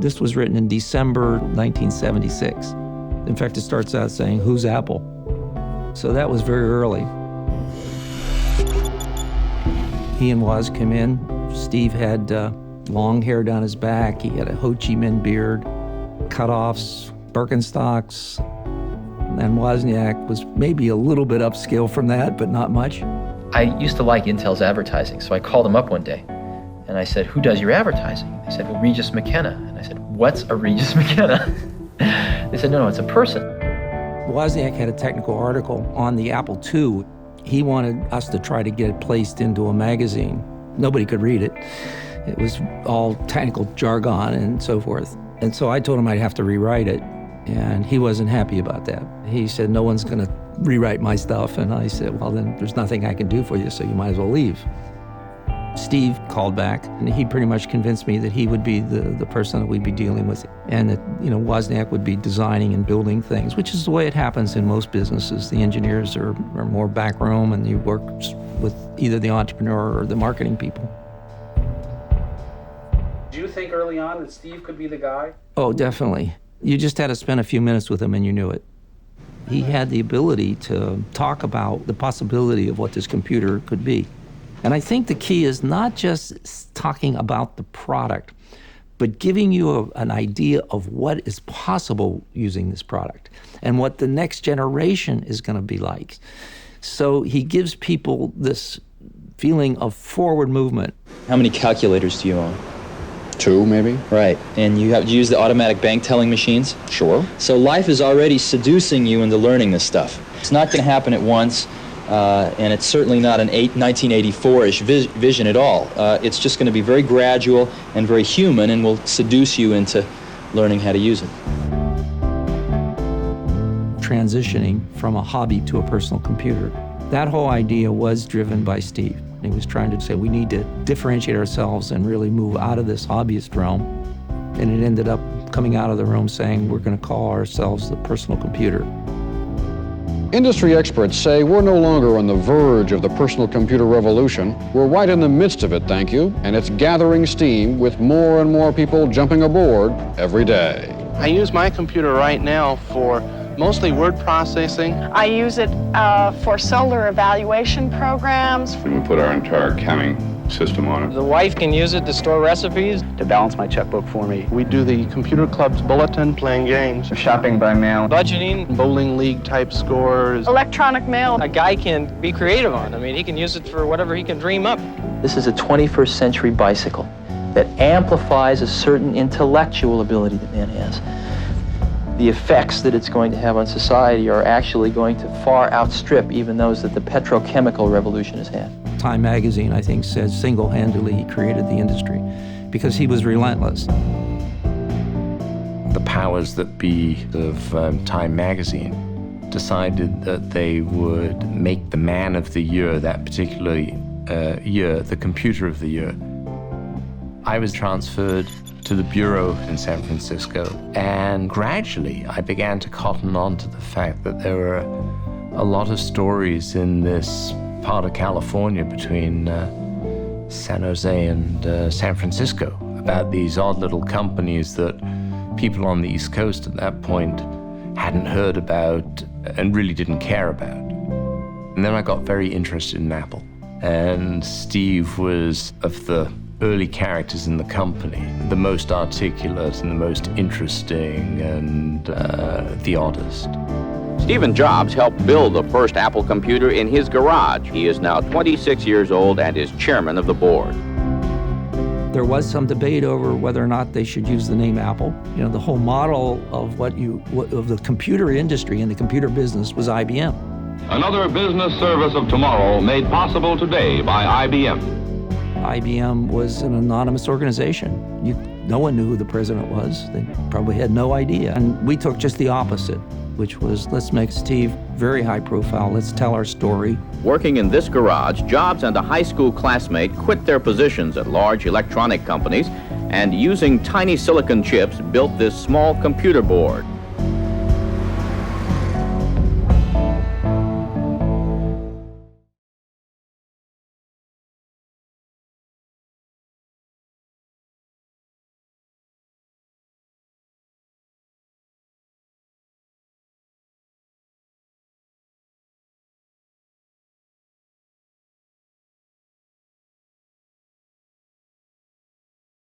This was written in December 1976. In fact, it starts out saying, "Who's Apple?" So that was very early. He and Woz came in. Steve had long hair down his back. He had a Ho Chi Minh beard, cutoffs, Birkenstocks. And Wozniak was maybe a little bit upscale from that, but not much. I used to like Intel's advertising, so I called him up one day. And I said, "Who does your advertising?" They said, "Well, Regis McKenna." And I said, "What's a Regis McKenna?" They said, no, it's a person. Wozniak had a technical article on the Apple II. He wanted us to try to get it placed into a magazine. Nobody could read it. It was all technical jargon and so forth. And so I told him I'd have to rewrite it, and he wasn't happy about that. He said, "No one's gonna rewrite my stuff." And I said, "Well, then there's nothing I can do for you, so you might as well leave." Steve called back, and he pretty much convinced me that he would be the person that we'd be dealing with, and that, Wozniak would be designing and building things, which is the way it happens in most businesses. The engineers are more backroom, and you work with either the entrepreneur or the marketing people. Do you think early on that Steve could be the guy? Oh, definitely. You just had to spend a few minutes with him and you knew it. He had the ability to talk about the possibility of what this computer could be. And I think the key is not just talking about the product, but giving you an idea of what is possible using this product and what the next generation is going to be like. So he gives people this feeling of forward movement. How many calculators do you own? 2, maybe. Right, and you use the automatic bank telling machines? Sure. So life is already seducing you into learning this stuff. It's not going to happen at once. And it's certainly not an 1984-ish vision at all. It's just going to be very gradual and very human, and will seduce you into learning how to use it. Transitioning from a hobby to a personal computer. That whole idea was driven by Steve. He was trying to say we need to differentiate ourselves and really move out of this hobbyist realm. And it ended up coming out of the room saying we're going to call ourselves the personal computer. Industry experts say we're no longer on the verge of the personal computer revolution. We're right in the midst of it, thank you, and it's gathering steam with more and more people jumping aboard every day. I use my computer right now for mostly word processing. I use it for solar evaluation programs. And we put our entire accounting system on it. The wife can use it to store recipes. To balance my checkbook for me. We do the computer club's bulletin, playing games, Shopping by mail. Budgeting. bowling league type scores. Electronic mail. A guy can be creative on it. I mean, he can use it for whatever he can dream up. This is a 21st century bicycle that amplifies a certain intellectual ability that man has. The effects that it's going to have on society are actually going to far outstrip even those that the petrochemical revolution has had. Time magazine, I think, said single-handedly he created the industry because he was relentless. The powers that be of Time magazine decided that they would make the man of the year, that particular year, the computer of the year. I was transferred to the bureau in San Francisco, and gradually I began to cotton on to the fact that there were a lot of stories in this part of California between San Jose and San Francisco about these odd little companies that people on the East Coast at that point hadn't heard about and really didn't care about. And then I got very interested in Apple. And Steve was, of the early characters in the company, the most articulate and the most interesting and the oddest. Stephen Jobs helped build the first Apple computer in his garage. He is now 26 years old and is chairman of the board. There was some debate over whether or not they should use the name Apple. The whole model of of the computer industry and the computer business was IBM. Another business service of tomorrow made possible today by IBM. IBM was an anonymous organization. No one knew who the president was. They probably had no idea. And we took just the opposite, which was, let's make Steve very high profile. Let's tell our story. Working in this garage, Jobs and a high school classmate quit their positions at large electronic companies and using tiny silicon chips built this small computer board.